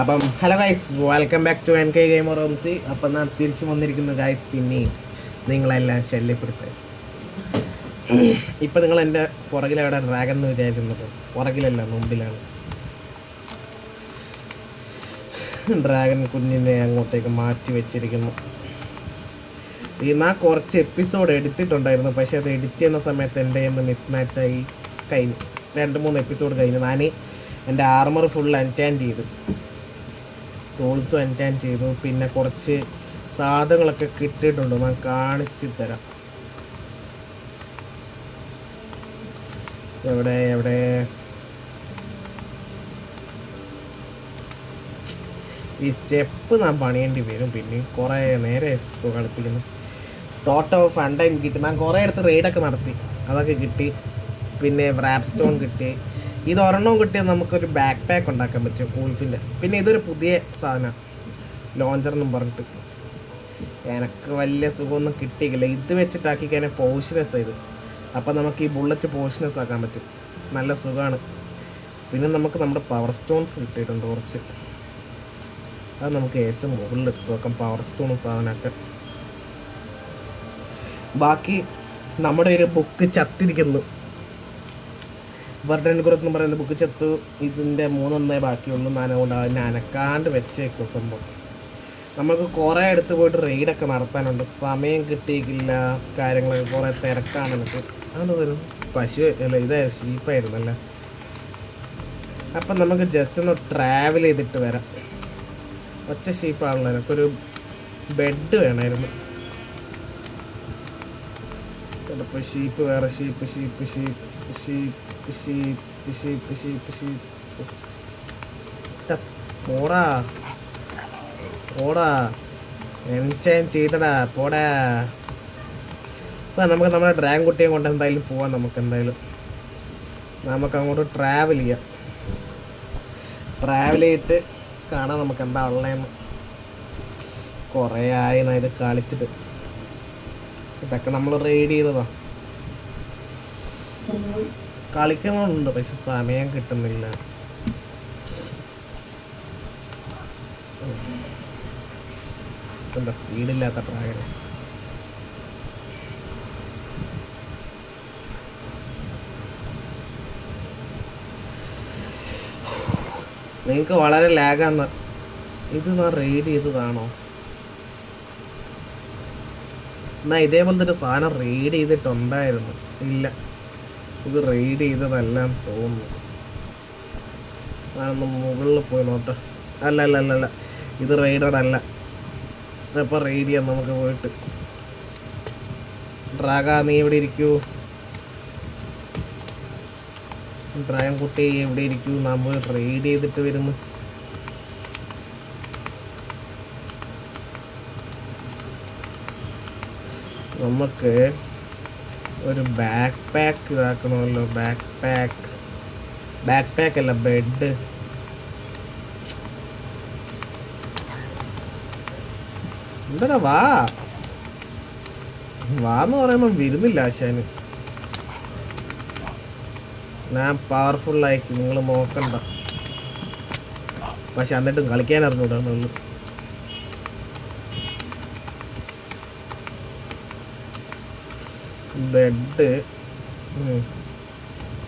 അപ്പം hello guys, welcome back to NK gamer Ramsi. അപ്പം ഞാൻ തിരിച്ചു വന്നിരിക്കുന്നു ഗൈസ്, പിന്നെയും നിങ്ങളെല്ലാം ശല്യപ്പെടുത്തുക. ഇപ്പം നിങ്ങൾ എൻ്റെ പുറകിലെവിടെ ഡ്രാഗൺ എന്ന് വിചാരിക്കുന്നത്? പുറകിലല്ല, മുമ്പിലാണ്. ഡ്രാഗൺ കുഞ്ഞിനെ അങ്ങോട്ടേക്ക് മാറ്റി വെച്ചിരിക്കുന്നു. ഞാൻ കുറച്ച് എപ്പിസോഡ് എടുത്തിട്ടുണ്ടായിരുന്നു, പക്ഷേ അത് എഡിറ്റ് ചെയ്യുന്ന സമയത്ത് എൻ്റെ ഒന്ന് മിസ്മാച്ചായി കഴിഞ്ഞു. 2-3 എപ്പിസോഡ് കഴിഞ്ഞു. ഞാൻ എൻ്റെ ആർമർ ഫുൾ എൻചാൻറ്റ് ചെയ്തു, ടൂൾസും എൻചാൻറ്റ് ചെയ്തു. പിന്നെ കുറച്ച് സാധനങ്ങളൊക്കെ കിട്ടിയിട്ടുണ്ട്, ഞാൻ കാണിച്ചു തരാം. എവിടെ എവിടെ ഈ സ്റ്റെപ്പ് ഞാൻ പണിയേണ്ടി വരും. പിന്നെ കുറേ നേരെ കളിപ്പിക്കുന്നു. ടോട്ടോ ഫണ്ടൈൻ കിട്ടി. ഞാൻ കുറേ അടുത്ത് റെയ്ഡൊക്കെ നടത്തി, അതൊക്കെ കിട്ടി. പിന്നെ റാപ്പ് സ്റ്റോൺ കിട്ടി. ഇത് ഒരെണ്ണവും കിട്ടിയാൽ നമുക്കൊരു ബാക്ക് പാക്ക് ഉണ്ടാക്കാൻ പറ്റും വൂൾഫിൻ്റെ. പിന്നെ ഇതൊരു പുതിയ സാധനം, ലോഞ്ചർ എന്നും പറഞ്ഞിട്ട്. എനിക്ക് വലിയ സുഖമൊന്നും കിട്ടിയില്ല. ഇത് വെച്ചിട്ടാക്കി കഴിഞ്ഞാൽ പോഷനസ് ആയത്. അപ്പം നമുക്ക് ഈ ബുള്ളറ്റ് പോഷനസ് ആക്കാൻ പറ്റും, നല്ല സുഖമാണ്. പിന്നെ നമുക്ക് നമ്മുടെ പവർ സ്റ്റോൺസ് കിട്ടിയിട്ടുണ്ട് കുറച്ച്, അത് നമുക്ക് ഏറ്റവും മുകളിൽ വെക്കാം, പവർ സ്റ്റോണും സാധനമൊക്കെ. ബാക്കി നമ്മുടെ ഒരു ബുക്ക് ചത്തിരിക്കുന്നു, ബർഡൻ ഗ്രൂപ്പ് എന്ന് പറയുന്ന ബുക്ക് ചത്തു. ഇതിൻ്റെ 3 ബാക്കിയുള്ളൂ. ഞാനതുകൊണ്ട് അതിനെ അനക്കാണ്ട് വെച്ചേക്കും സംഭവം. നമുക്ക് കുറേ അടുത്ത് പോയിട്ട് റെയ്ഡൊക്കെ നടത്താനുണ്ട്, സമയം കിട്ടിയിട്ടില്ല. കാര്യങ്ങളൊക്കെ കുറേ തിരക്കാണ് എനിക്ക്. അതുകൊണ്ട് വരും പശു അല്ല, ഇതായിരുന്നു ഷീപ്പായിരുന്നല്ലേ. അപ്പം നമുക്ക് ജസ്റ്റ് ഒന്ന് ട്രാവൽ ചെയ്തിട്ട് വരാം. ഒറ്റ ഷീപ്പാണല്ലോ, എനിക്കൊരു ബെഡ് വേണമായിരുന്നു. ചിലപ്പോൾ ഷീപ്പ് വേറെ, sheep sheep sheep sheep sheep sheep sheep sheep. പോടാ പോടാ, എൻചാൻ ചെയ്തടാ, പോടാ. ഇപ്പം നമുക്ക് നമ്മുടെ ഡ്രാഗൺ കുട്ടിയെ കൊണ്ട് എന്തായാലും പോവാം. നമുക്ക് അങ്ങോട്ട് ട്രാവൽ ചെയ്യാം. ട്രാവൽ ചെയ്തിട്ട് കാണാം നമുക്ക് എന്താ ഉള്ളതെന്ന്. കുറേ ആയി ഞാൻ ഇത് കളിച്ചിട്ട്. ഇതൊക്കെ നമ്മൾ റെയ്ഡ് ചെയ്തതാ. കളിക്കുന്നുണ്ട്, പക്ഷെ സമയം കിട്ടുന്നില്ല. എന്താ സ്പീഡില്ലാത്ത ഡ്രാഗന്. നിങ്ങൾക്ക് വളരെ ലാഗാന്ന്. ഇത് ഞാൻ റെയ്ഡ് ചെയ്തതാണോ? എന്നാ ഇതേപോലത്തെ ഒരു സാധനം റെയ്ഡ് ചെയ്തിട്ടുണ്ടായിരുന്നു. ഇല്ല, ഇത് റെയ്ഡ് ചെയ്തതെല്ലാം തോന്നുന്നു. ഞാനൊന്ന് മുകളിൽ പോയി നോട്ടെ. അല്ല, ഇത് റെയ്ഡഡ് അല്ല. അപ്പോൾ റെയ്ഡ് ചെയ്യാം നമുക്ക് പോയിട്ട്. ഡ്രാഗ നീ എവിടെ ഇരിക്കൂ? ഡ്രാഗൺ കുട്ടി എവിടെ ഇരിക്കൂ? നമ്മൾ റെയ്ഡ് ചെയ്തിട്ട് വരുന്നു. നമുക്ക് ഒരു ബാക്ക് പാക്ക് ഇതാക്കണമല്ലോ. ബാക്ക് പാക്ക് അല്ല, ബെഡ്. എന്താ വാന്ന് പറയുമ്പോൾ വരുന്നില്ല ആശാന്. ഞാൻ പവർഫുള്ളായിരിക്കും, നിങ്ങൾ നോക്കണ്ട. പക്ഷെ എന്നിട്ടും കളിക്കാൻ അറിഞ്ഞൂടാന്നുള്ളു. ബെഡ്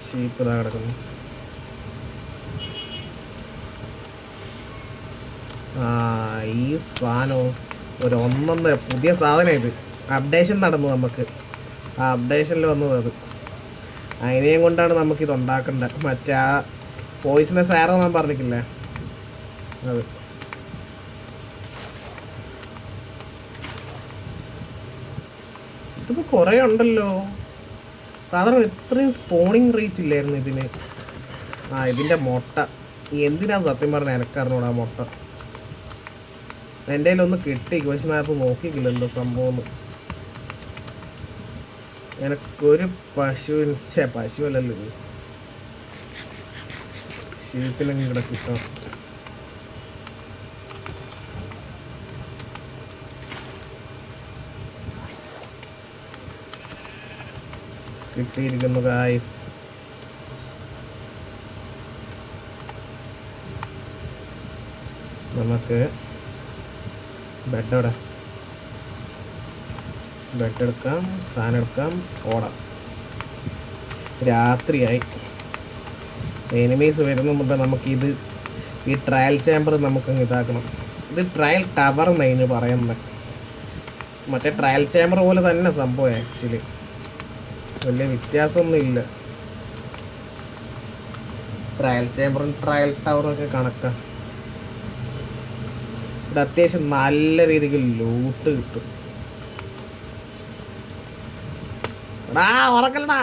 ഷീപ്പ് ഇതാ കിടക്കുന്നു. ഈ സാധനവും ഒരു 1.5 പുതിയ സാധനം. ഇത് അപ്ഡേഷൻ നടന്നു നമുക്ക്. ആ അപ്ഡേഷനിൽ വന്നത് അത്. അതിനെയും കൊണ്ടാണ് നമുക്കിത് ഉണ്ടാക്കേണ്ടത്. മറ്റേ ആ പോയിസണസ് ആരോ ഞാൻ പറഞ്ഞിട്ടില്ലേ, അത്. ഇതിപ്പോൾ കുറേ ഉണ്ടല്ലോ സാധാരണ. ഇത്രയും സ്പോണിങ് റേറ്റ് ഇല്ലായിരുന്നു ഇതിന്. ഇതിൻ്റെ മുട്ട എന്തിനാണ് സത്യം പറഞ്ഞാൽ എനക്കറിഞ്ഞൂടാ. മുട്ട എൻ്റെ കയ്യിലൊന്ന് കിട്ടി, പക്ഷെ ഞാൻ ഇപ്പോൾ നോക്കിയില്ല എന്താ സംഭവം. എനിക്കൊരു പശു അല്ലല്ലോ, ഇത് ഷീപ്പിനെങ്കിലും ഇവിടെ കിട്ടണം. കിട്ടിയിരിക്കുന്നു ഗായ്സ്. നമുക്ക് ബെഡ് എടുക്കാം, സാധനം എടുക്കാം, ഓടാം. രാത്രിയായി. എനിമീസ് വരുന്ന മുമ്പ് നമുക്കിത് ഈ ട്രയൽ ചേമ്പർ നമുക്കങ്ങ് ഇതാക്കണം. ഇത് ട്രയൽ ടവർ എന്നതിന് പറയുന്നത്. മറ്റേ ട്രയൽ ചേമ്പർ പോലെ തന്നെ സംഭവം. ആക്ച്വലി വലിയ വ്യത്യാസമൊന്നും ഇല്ല. ട്രയൽ ചേമ്പറും ട്രയൽ ടവറും ഒക്കെ കണക്കാം. ഇവിടെ അത്യാവശ്യം നല്ല രീതിക്ക് ലൂട്ട് കിട്ടും. ഉറക്കല്ലടാ.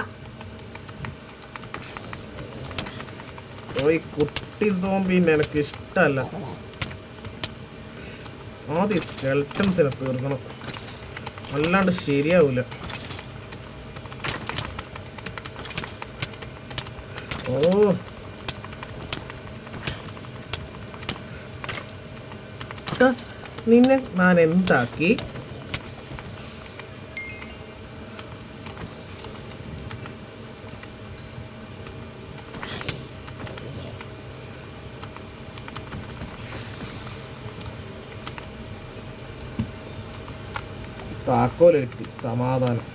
ഈ കുട്ടി സോംബീനെ എനിക്ക് ഇഷ്ടമല്ല. ആദ്യം സ്കെൽട്ടൻസിനെ തീർക്കണം, അല്ലാണ്ട് ശരിയാവൂല. ഓ നിന്നെ ഞാൻ എന്താക്കി? താക്കോല് കിട്ടി, സമാധാനം.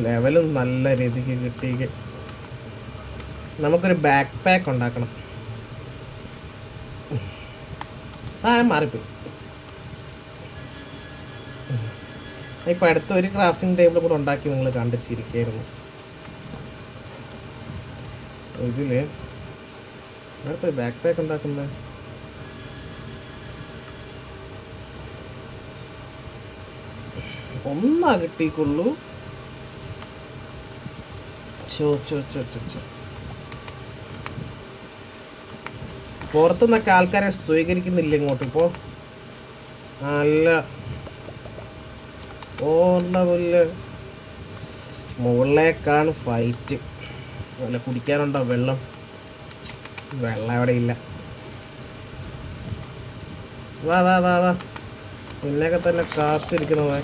ലെവലും നല്ല രീതിക്ക് കിട്ടിയെങ്കിൽ നമുക്കൊരു ബാക്ക് പാക്ക് ഉണ്ടാക്കണം. സാധനം മാറിപ്പോയി. ഇപ്പം അടുത്ത ഒരു ക്രാഫ്റ്റിംഗ് ടേബിൾ കൂടെ ഉണ്ടാക്കി നിങ്ങൾ കണ്ടിച്ചിരിക്കുകയായിരുന്നു. ഇതില് അടുത്ത ബാക്ക് പാക്ക് ഉണ്ടാക്കുന്നത് ഒന്നാ കിട്ടിക്കുള്ളൂ. പുറത്തുനിന്നൊക്കെ ആൾക്കാരെ സ്വീകരിക്കുന്നില്ല ഇങ്ങോട്ട് ഇപ്പോൾ. നല്ല പുല്ല്. മുകളിലേക്കാണ് ഫൈറ്റ്. വല്ല കുടിക്കാനുണ്ടോ വെള്ളം? വെള്ളം അവിടെ ഇല്ല. വാ വാ വാ വാ, പിന്നെയൊക്കെ തന്നെ കാത്തിരിക്കുന്നതാ.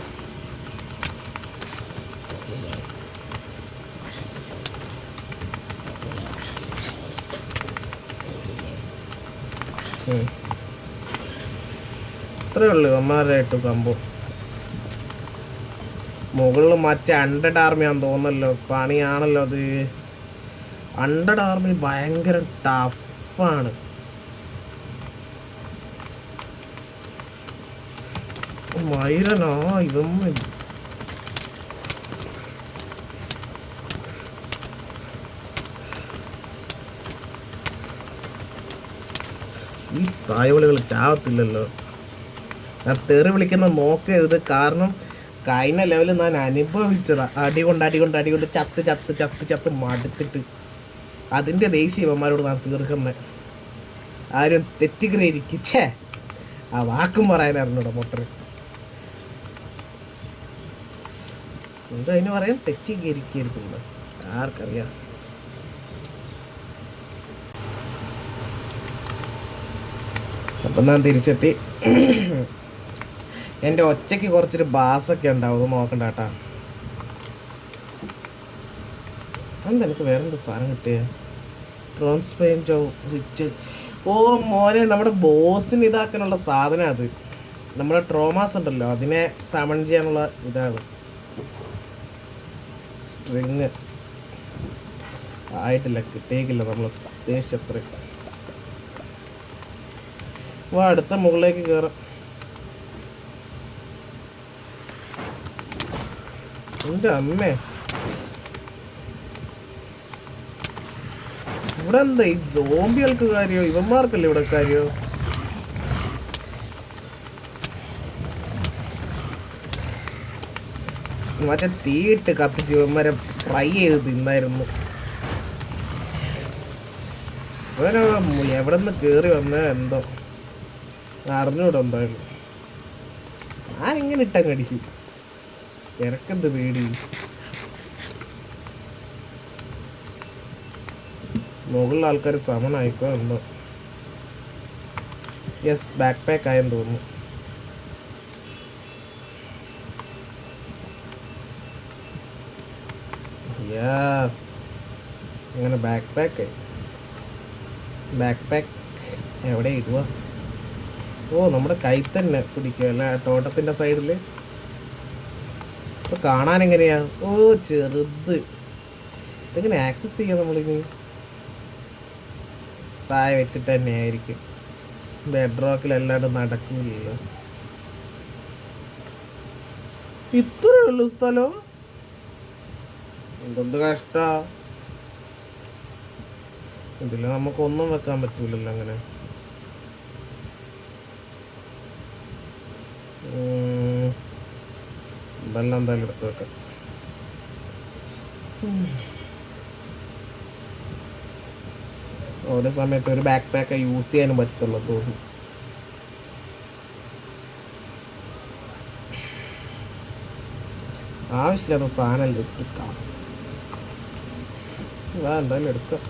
ഇത്രയേ ഉള്ളൂ അമ്മാരായിട്ട് സംഭവം. മുകളിൽ മറ്റേ 100 ആർമിയാന്ന് തോന്നല്ലോ. പണിയാണല്ലോ അത്. 100 ആർമി ഭയങ്കര ടഫാണ്. മൈരനോ ഇതൊന്നും ഈ തായവിളികൾ ചാവത്തില്ലല്ലോ. ഞാൻ തെറി വിളിക്കുന്ന നോക്കരുത്. കാരണം കഴിഞ്ഞ ലെവലിൽ ഞാൻ അനുഭവിച്ചതാ. അടികൊണ്ട് ചത്ത് മടുത്തിട്ട് അതിൻ്റെ ദേഷ്യം ഇവന്മാരോട് ഞാൻ തീർക്കുന്നത്. ആരും തെറ്റിഗ്രഹിക്കും. ഛേ, ആ വാക്കും പറയാനായിരുന്നോടാ മൊട്ടർ. എന്താ അതിന് പറയാൻ? തെറ്റിദ്ധരിക്കരുത്. ആർക്കറിയാം. അപ്പം ഞാൻ തിരിച്ചെത്തി. എൻ്റെ ഒച്ചയ്ക്ക് കുറച്ചൊരു ബാസൊക്കെ ഉണ്ടാവും, നോക്കണ്ട കേട്ടാ. എന്താ എനിക്ക് വേറെന്താ സാധനം കിട്ടിയ? ട്രാൻസ്പെയിൻറ്റോ റിച്ച്. ഓ മോനെ, നമ്മുടെ ബോസിന് ഇതാക്കാനുള്ള സാധനം അത്. നമ്മുടെ ട്രോമാസ് ഉണ്ടല്ലോ, അതിനെ സമൺ ചെയ്യാനുള്ള ഇതാണ്. സ്ട്രിങ് ആയിട്ടില്ല, കിട്ടിയേക്കില്ല നമ്മൾ ഉദ്ദേശിച്ചത്ര. വാ, അടുത്ത മുകളിലേക്ക് കയറാം. എൻ്റെ അമ്മേ, ഇവിടെ എന്താ ഈ സോംബികൾക്ക് കാര്യോ? ഇവന്മാർക്കല്ലേ ഇവിടെ കാര്യോ? മറ്റേ തീയിട്ട് കത്തിച്ച് ഇവന്മാരെ ഫ്രൈ ചെയ്ത് തിന്നായിരുന്നു. ഇവന് എവിടെ നിന്ന് കയറി വന്ന എന്തോ അറിഞ്ഞൂടെ. എന്തായാലും ഞാനിങ്ങനെ ഇട്ടങ്ങ് അടിക്കും. എനക്കെന്ത് പേടി. മുകളിൽ ആൾക്കാർ സമനായിക്കോ എന്തോ. യെസ്, ബാക്ക് പാക്ക് ആയെന്ന് തോന്നുന്നു. യെസ്, അങ്ങനെ ബാക്ക് പാക്ക് ആയി. ബാക്ക് പാക്ക് എവിടെ ഇടുക? ഓ, നമ്മുടെ കൈ തന്നെ പിടിക്കുക അല്ലേ, തോട്ടത്തിൻ്റെ സൈഡിൽ. ഇപ്പോൾ കാണാൻ എങ്ങനെയാ? ഓ, ചെറുത്. ഇതെങ്ങനെ ആക്സസ് ചെയ്യാം നമ്മളിനി? താഴെ വെച്ചിട്ട് തന്നെ ആയിരിക്കും. ബെഡ് റോക്കിലല്ലാണ്ട് നടക്കില്ലല്ലോ. ഇത്രയേ ഉള്ളൂ സ്ഥലം? എന്ത് കഷ്ട. ഇതിൽ നമുക്കൊന്നും വെക്കാൻ പറ്റൂലല്ലോ അങ്ങനെ. ഇതെല്ലാം എന്തായാലും എടുത്ത് വെക്കാം. ഓരോ സമയത്ത് ഒരു ബാക്ക് പാക്ക് യൂസ് ചെയ്യാനും പറ്റുള്ളൂ തോന്നുന്നു. ആവശ്യമില്ലാത്ത സാധനം എടുക്കാം. എന്തായാലും എടുക്കാം.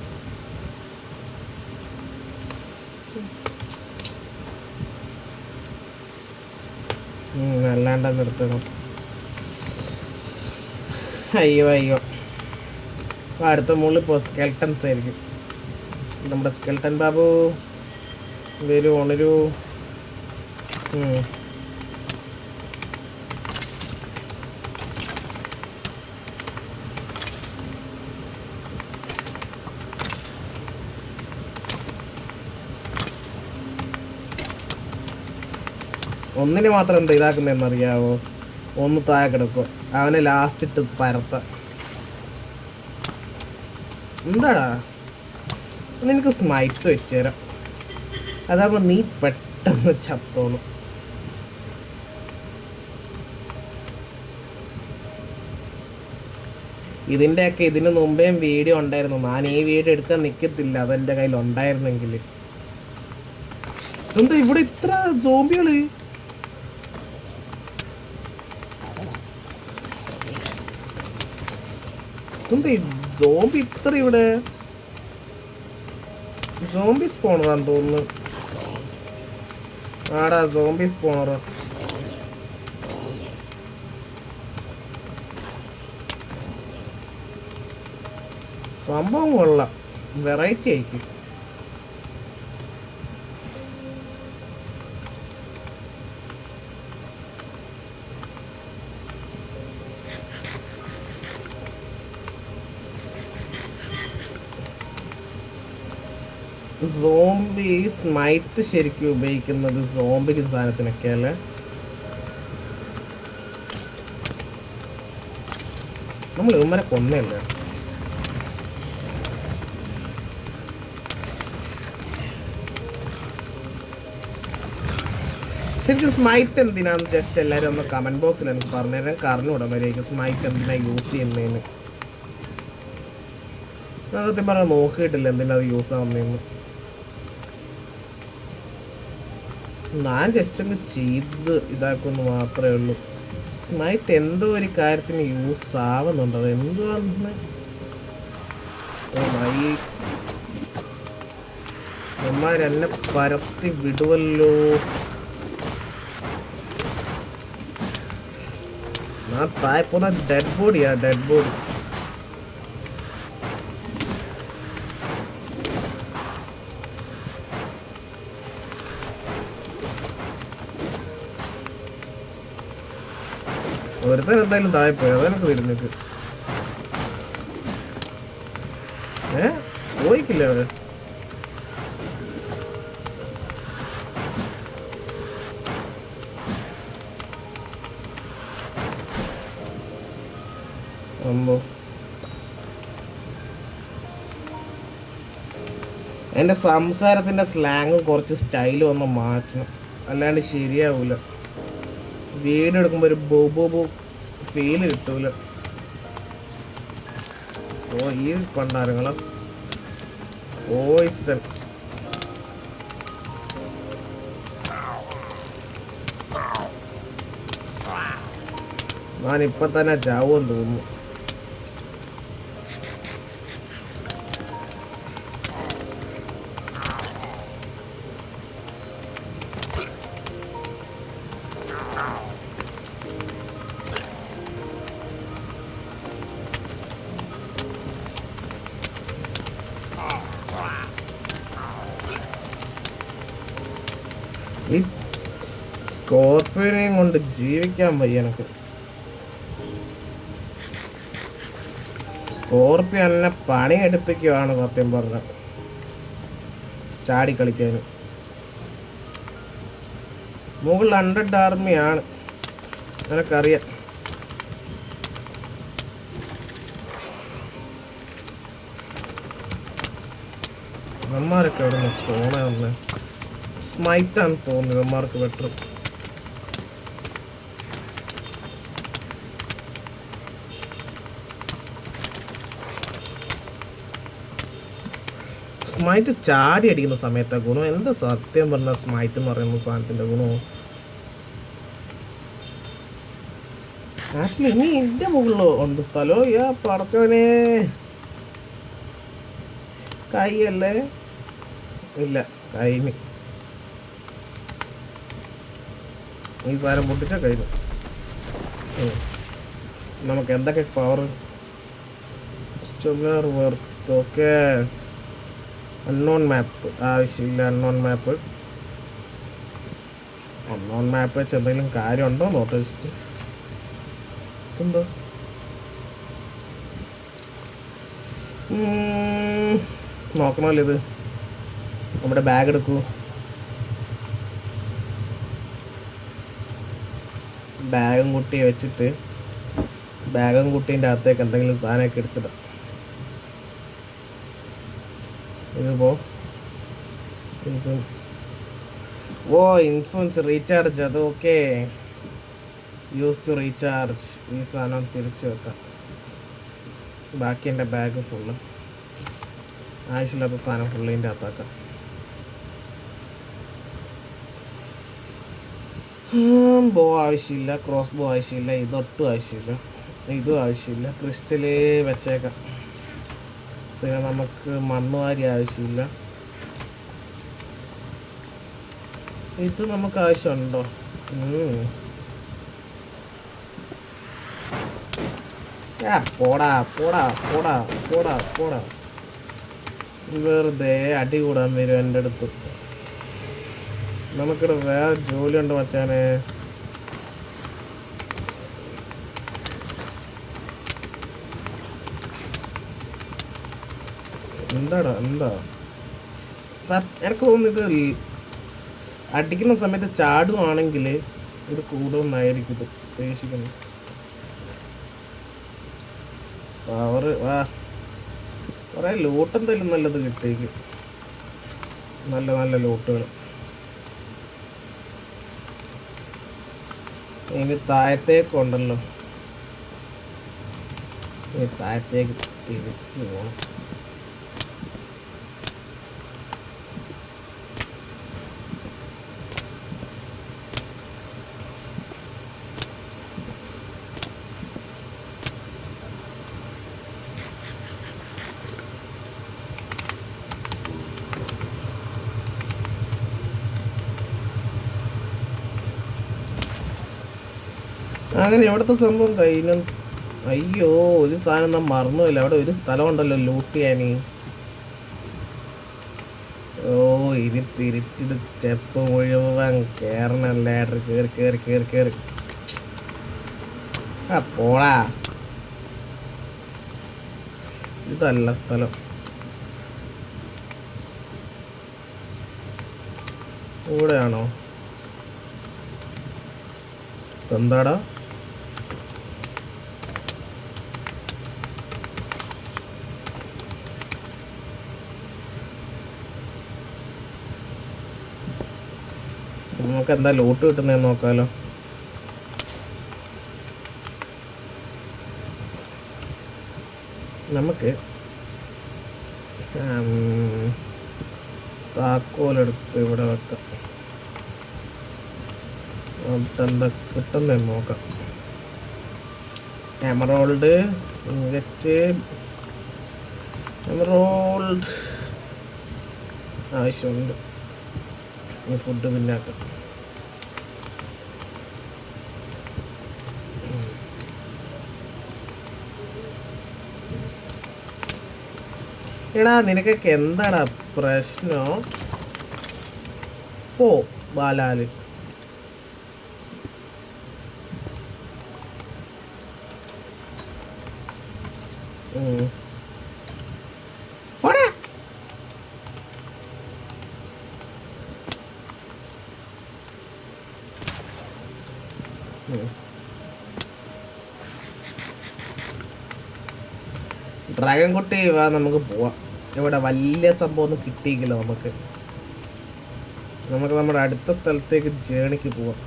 അല്ലാണ്ടെന്ന് എടുത്തണം. അയ്യോ അയ്യോ. അടുത്ത മുകളിൽ ഇപ്പോൾ സ്കെൽട്ടൻസ് ആയിരിക്കും. നമ്മുടെ സ്കെൽട്ടൻ ബാബു വരൂ, ഉണരൂ. ഒന്നിന് മാത്രം എന്താ ഇതാക്കുന്നതെന്നറിയാവോ? ഒന്ന് താഴെ കിടക്കുക, അവനെ ലാസ്റ്റ് ഇട്ട് പരത്ത. എന്താടാ, നിനക്ക് സ്മൈറ്റ് വെച്ചുതരാം, അതാകുമ്പോൾ നീ പെട്ടെന്ന് ചത്തോളും. ഇതിൻ്റെയൊക്കെ ഇതിന് മുമ്പേയും വീഡിയോ ഉണ്ടായിരുന്നു. ഞാൻ ഈ വീഡിയോ എടുക്കാൻ നിൽക്കത്തില്ല, അതെൻ്റെ കയ്യിൽ ഉണ്ടായിരുന്നെങ്കിൽ. എന്താ ഇവിടെ ഇത്ര സോംബികള്? എന്താ സോംബി ഇത്ര ഇവിടെ? സോംബി സ്പോണറാന്ന് തോന്നുന്നു. ആടാ, സോംബി സ്പോണർ. സംഭവം കൊള്ളാം, വെറൈറ്റി ആയിരിക്കും. സോംബി സ്മൈറ്റ് ശരിക്കും ഉപയോഗിക്കുന്നത് സോംബിക്ക് സാധനത്തിനൊക്കെ അല്ലേ? നമ്മൾ ഇവന്മാരെ കൊന്നല്ലേ? ശരിക്കും സ്മൈറ്റ് എന്തിനാന്ന് ജസ്റ്റ് എല്ലാവരും ഒന്ന് കമൻറ്റ് ബോക്സിൽ എനിക്ക് പറഞ്ഞുതരാൻ. കാരണൂടെ വരെയൊക്കെ സ്മൈറ്റ് എന്തിനാ യൂസ് ചെയ്യുന്നതിന്. സത്യം പറഞ്ഞാൽ നോക്കിയിട്ടില്ല എന്തിനാ അത് യൂസ് ആവുന്നതെന്ന്. ഞാൻ ജസ്റ്റ് അങ്ങ് ചെയ്ത് ഇതാക്കുമെന്ന് മാത്രമേ ഉള്ളൂ. സ്മൈറ്റ് എന്തോ ഒരു കാര്യത്തിന് യൂസ് ആവുന്നുണ്ട്, അത് എന്തുവാന്ന്. അമ്മമാരെന്നെ പരത്തി വിടുവല്ലോ. ഞാൻ താഴെ പോകുന്ന ഡെഡ് ബോഡിയാ, ഡെഡ് ബോഡി. ഒരുത്തൻ എന്തായാലും താഴെ പോയി, അതെനിക്ക് തിരിഞ്ഞിട്ട്. പോയിക്കില്ല അവര്. എൻ്റെ സംസാരത്തിൻ്റെ സ്ലാങ്ങും കുറച്ച് സ്റ്റൈലും ഒന്ന് മാറ്റണം, അല്ലാണ്ട് ശരിയാവൂല. വീഡിയോ എടുക്കുമ്പോൾ ഒരു ബോബോ ഫീല് കിട്ടൂല. ഓ, ഈ പണ്ടാരങ്ങളോ ഓയ്സൺ. ഞാനിപ്പം തന്നെ ചാവുമെന്ന് തോന്നുന്നു. ഈ സ്കോർപ്പിയോനെയും കൊണ്ട് ജീവിക്കാൻ വയ്യ എനിക്ക്. സ്കോർപ്പിയോ എന്നെ പണിയെടുപ്പിക്കുകയാണ് സത്യം പറഞ്ഞ, ചാടി കളിക്കാനും. മുകളിൽ 100 ആർമിയാണ്, നിനക്കറിയാം. ഇവന്മാരൊക്കെ എവിടെ നിന്ന് സ്പോണേ വന്ന് സ്മൈറ്റാന്ന് തോന്നുന്നു ഇവന്മാർക്ക് ബെറ്റർ. സ്മൈറ്റ് ചാടി അടിക്കുന്ന സമയത്തെ ഗുണം എന്താ സത്യം പറഞ്ഞ സ്മൈറ്റ് എന്ന് പറയുന്ന സാധനത്തിൻ്റെ ഗുണമോ? ആക്ച്വലി ഇനി എൻ്റെ മുകളിലോ ഉണ്ട് സ്ഥലമോ? പടച്ചോനെ, കൈയല്ലേ? ഇല്ല, കൈന് ഈ സാധനം പൊട്ടിച്ച കഴിഞ്ഞു. നമുക്ക് എന്തൊക്കെ പവർ വർത്ത്. ഓക്കെ, അൺനോൺ മാപ്പ് ആവശ്യമില്ല. അൺനോൺ മാപ്പ് വെച്ച് എന്തെങ്കിലും കാര്യമുണ്ടോ നോട്ട് എന്തോ നോക്കണമല്ലോ. ഇത് നമ്മുടെ ബാഗ് എടുക്കൂ. ബാഗും കുട്ടിയെ വെച്ചിട്ട് ബാഗും കുട്ടീൻ്റെ അകത്തേക്ക് എന്തെങ്കിലും സാധനമൊക്കെ എടുത്തിടാം. ഇതിപ്പോ ഇത് ഇൻഫ്ലുവൻസ് റീചാർജ്, അത് ഓക്കെ. Use to recharge. ഈ സാധനം തിരിച്ചു വെക്കാം. ബാക്കി എൻ്റെ ബാഗ് ഫുള്ള്, ആവശ്യമില്ലാത്ത സാധനം ഫുള്ള് ഇതിൻ്റെ അകത്താക്കാം. ബോ ആവശ്യമില്ല, ക്രോസ് ബോ ആവശ്യമില്ല, ഇതൊട്ടും ആവശ്യമില്ല, ഇതും ആവശ്യമില്ല. ക്രിസ്റ്റല് വെച്ചേക്കാം. പിന്നെ നമുക്ക് മണ്ണുവാരി ആവശ്യമില്ല. ഇത് നമുക്ക് ആവശ്യമുണ്ടോ? പോടാ പോടാ പോടാ പോടാ പോടാ. വെറുതെ അടി കൂടാൻ വരും എൻ്റെ അടുത്ത്. നമുക്കിവിടെ വേറെ ജോലിയുണ്ട് മച്ചാനെ. എന്താ എനിക്ക് തോന്നുന്നു ഇത് അടിക്കുന്ന സമയത്ത് ചാടുവാണെങ്കിൽ ഇത് കൂടുമെന്നായിരിക്കും ഇത് ഉദ്ദേശിക്കുന്നത്. കുറേ ലൂട്ട് എന്തായാലും നല്ലത് കിട്ടിയേക്ക്, നല്ല നല്ല ലൂട്ടുകൾ. ഇനി താഴത്തേക്കുണ്ടല്ലോ, ഇനി താഴത്തേക്ക് തിരിച്ചു പോകണം. അങ്ങനെ എവിടുത്തെ സംഭവം കഴിഞ്ഞു. അയ്യോ, ഒരു സാധനം നാം മറന്നുമില്ല. അവിടെ ഒരു സ്ഥലം ഉണ്ടല്ലോ ലൂട്ട് ചെയ്യാൻ. ഇനി തിരിച്ചിത് സ്റ്റെപ്പ് മുഴുവൻ കയറണം. ലാഡർ കയറി കയറി കയറി കയറി പോടാ. ഇതല്ല സ്ഥലം. ഇവിടെയാണോ? എന്താടാ? നമുക്ക് എന്താ ലൂട്ട് കിട്ടുന്നതെന്ന് നോക്കാലോ. നമുക്ക് താക്കോലെടുത്ത് ഇവിടെ വെക്കാം. എന്താ കിട്ടുന്നതെന്ന് നോക്കാം. എമറോൾഡ് ഇൻഗറ്റ്, എമറോൾഡ് ആവശ്യമുണ്ട്. ഈ ഫുഡ് പിന്നാക്കാം. എടാ നിനക്കൊക്കെ എന്താടാ പ്രശ്നം? ബാലാല്. ഡ്രാഗൺ കുട്ടി വാ, നമുക്ക് പോവാം. ഇവിടെ വലിയ സംഭവം ഒന്നും കിട്ടിയില്ല നമുക്ക്. നമ്മുടെ അടുത്ത സ്ഥലത്തേക്ക് ജേണിക്ക് പോവാം.